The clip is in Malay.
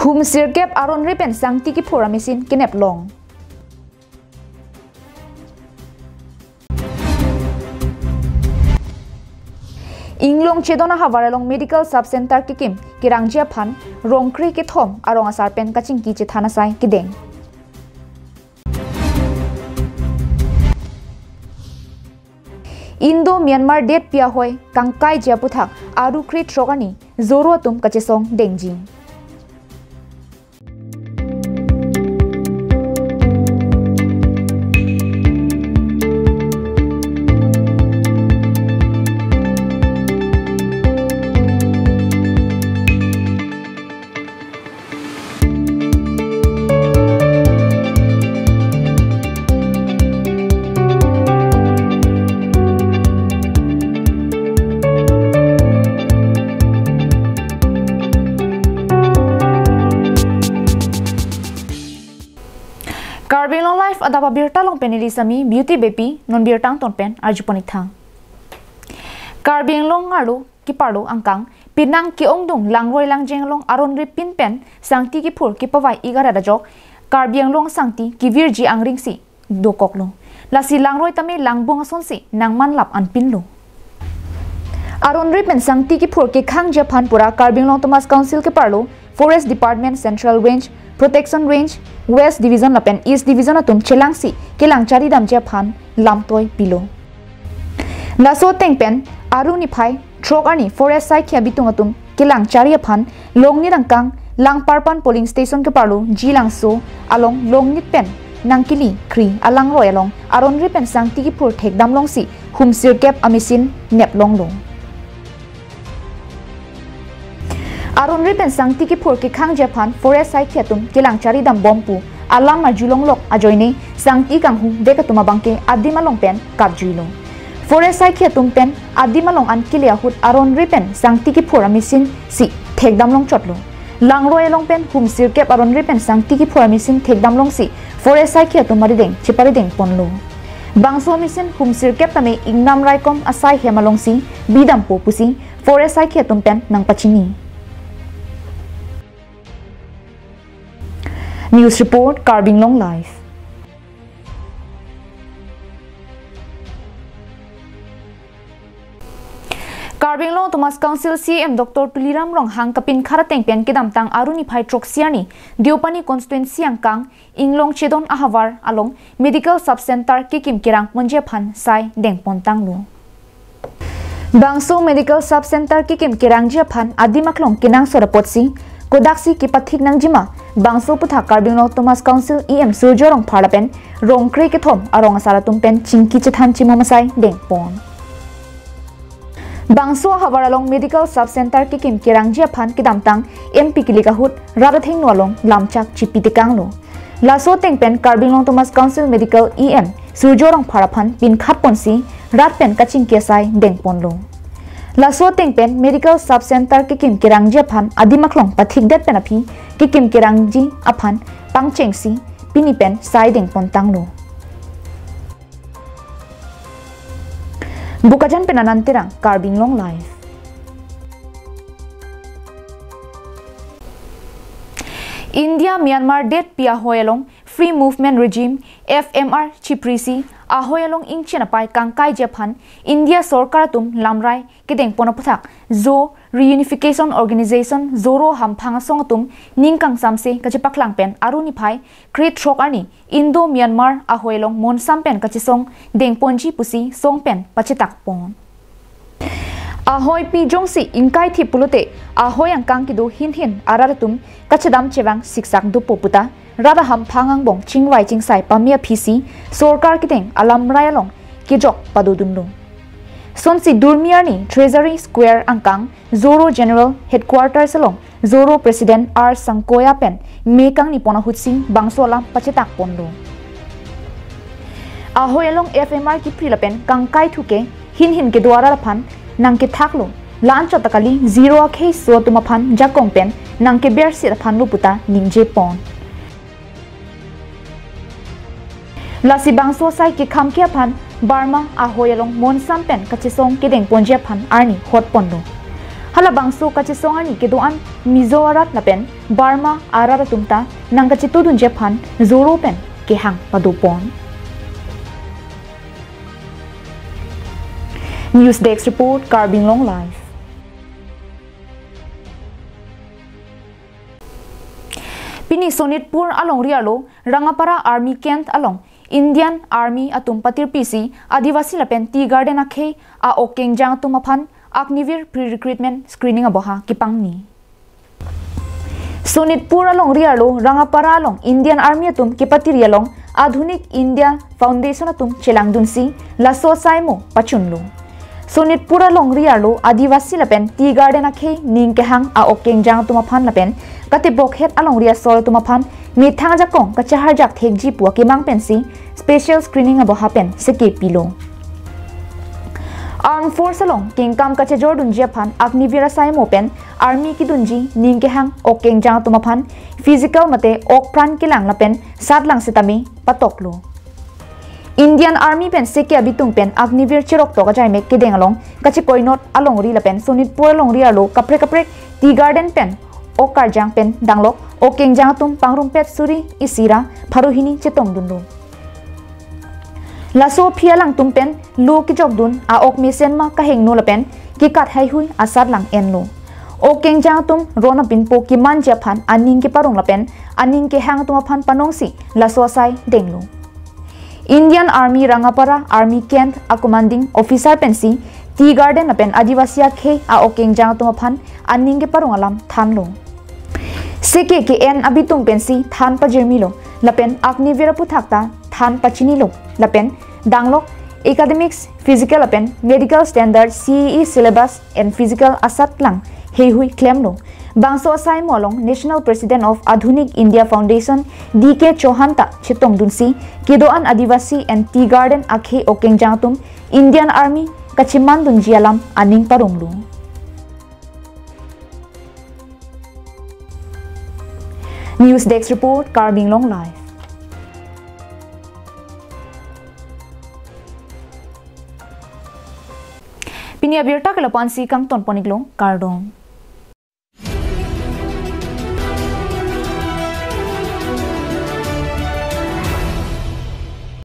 hum sirkep aron ripen sangti ki phora mesin kinep long. Inglong chedona hawaralong medical sub center kikim kirangjia phan rongkri ke thom arong asar pen kaching ki chethana sai kideng. Indo Myanmar det pia hoi kangkai jia puthak aru kri trogani zoro tum kachesong dengji. KAL Adap Abirta long penili sami beauty baby non birtang ton pen arjuponithang. KAL long ngalu kiparlo angkang pinang ki ongdung langroi langjeng long aron ri pin pen sangti ki phur ki pawai igara da jok KAL long sangti ki virji angring si dokoklo lasi langroi tame langbung ason si nangman lap anpin lo. Aron ri pen sangti ki phur ki khang japan pura KAL long Thomas Council ke parlo Forest Department Central Range Protection Range West Division lapen East Division atum chelangsi kelang chari dam Japan lamtoi pilo. Laso tengpen aru ni phai throk ani forest sai khia bitung atum kelang chari aphan longni rangkang lang parpan polling station ke parlo jilang so along longnit pen nangkili kri alang roi along aron ri pen sangti ki phur thek dam long si hum sirkep amisin nep long long. Aron ripen sangti ki phur ki khang Japan forest sai khiatum kilang chari dam bompu alam marjulong lok ajoine sangti kanghu dekatuma bangke adima long pen kapjuilo forest sai khiatum pen adima long an kilia hut aron ripen sangti ki phur amisin si thekdam long chotlo langroi long pen hum sirkep aron ripen sangti ki phur amisin thekdam long si forest sai khiatum marideng chiparideng ponlo bangso amisin hum sirkep tame ingnam raikom asai hemalong si bidam po pusi forest sai khiatum pen nang pachini. News report KAL long live. KAL long Thomas Council CM Dr. Tuliram Rong hang kapin kharateng pen kedam tang aruni phai troksiani Diopani constituency angkang inglong chedon ahawar along medical sub center kikim kirang monje phan sai dengpon tanglu. Bangso medical sub center kikim kirang je phan adimaklong kinang sorapotsi kodaksi kipathik nangjima bangso putha KAL long Thomas Council EM surjorong parlapen rongkre ke thom arong asaratum pen chingki chethan chimomasai dengpon. Bangso hawaralong medical sub center kikim kirangji phan kidamtang MP kilikahut radatheng nolong lamchak chipitikanglo laso tengpen KAL long Thomas Council medical EM surjorong paraphan pin khatponsi ratpen kaching kesai dengponlo laso tengpen medical sub center kikim kirangji phan adimaklong pathik det penapi kikim kirangji aphan pangchengsi pinipen sai dengpon tanglo bukajan penanantirang KAL long live. India Myanmar det pia hoyalong free movement regime FMR chiprisi ahoyalong ingchenapai kangkai Japan India sorkar tum lamrai kedeng ponopathak zo reunification organization zoro hamphanga songatum ningkang samse kachipaklang pen aruni phai krit throkarni Indo Myanmar ahoyalong monsam pen kachisong dengponji pusi songpen pachitak pon ahoy pi jongsi ingkai thi pulute ahoy angkang kidu hin araratum kachadam chewang siksak du poputa rada hamphangang bong chingwai chingsai pamia phisi sorkar kiteng alam rayalong kijok padudumlu sonsi durmiani treasury square angkang zoro general headquarters along zoro president R Sangkoya pen mekang ni pona hutsing bangsola pachetak ponlo ahoy along FMR ki prilapen kangkai thuke hin ke dwara laphan nangke thaklo lancha takali zero ke so tumaphan jakong pen nangke bersi laphan luputa ningje pon lasi bangso sai ki khamkia phan Burma ahoyalong monsam pen kachisong kideng ponje phan arni hot ponlo halabang so kachisongan ikedoan Mizorat lapen Burma arara tumta nang kachitudun Japan zoro pen kehang padupon. News Desk report Carbing Long Life. Pini Sonitpur along Rialo, Rangapara Army Kent along Indian Army atum patir PC Adivasi lapen Tea Garden akhe a okeng jang tumapan Agnivir pre-recruitment screening aboha kipangni. Sonitpur along Rialo, Rangapara along Indian Army atum kipatir yalong Adhunik India Foundation atum Chelangdunsi Laso Saimo Pachunlu. Sonitpur along Rialo Adivasi lapen Tea Garden akhe ningkehang a okeng jang tumapan lapen Katibok het along ria sol tumapan mithang jakong kachahar jak thekji pu kimang pensi special screening abo happen seke pilo. Armed Force along kingkam kachajor dun Japan Agnivira sai mopen army ki dunji ningkehang okeng jang tumapan physical mate ok pran kilang lapen sadlang sitami patoklo. Indian Army pen seke abitung pen Agnivir chirok to kajai mek kideng along kachikoinot along ri lapen Sonitpur along ria lo kapre Tea Garden pen Okar jang pen danglok okeng jang tum pangrumpet suri isira pharuhini chetong dunlu. Laso phialang tumpen lu ki jogdun a ok mesen ma kaheng no lapen ki kat hai hui asar lang enlo. Okeng jang tum rona pinpo ki man Japan aning ki parong lapen aning ki hang tum phan panongsi laso sai denglu. Indian Army Rangapara Army Kent a commanding officer pensi Tea Garden lapen Adivasiya khe a okeng jang tum phan aning ki parong alam thanlo. Seke ke en abitung pensi than pa jermilo lapen Agnivira puthakta than pachinilo lapen danglok academics physical lapen medical standard CE syllabus and physical asat lang hehui klemlo bangso asai molong National President of Adhunik India Foundation DK Chauhan ta chitong dunsi kidoan Adivasi and Tea Garden akhe okeng jangtum Indian Army kachiman dunjialam aning parunglu. News Desk report Carbing Long Life. Pini Abirta kalapan si kang ton poniglong Cardong.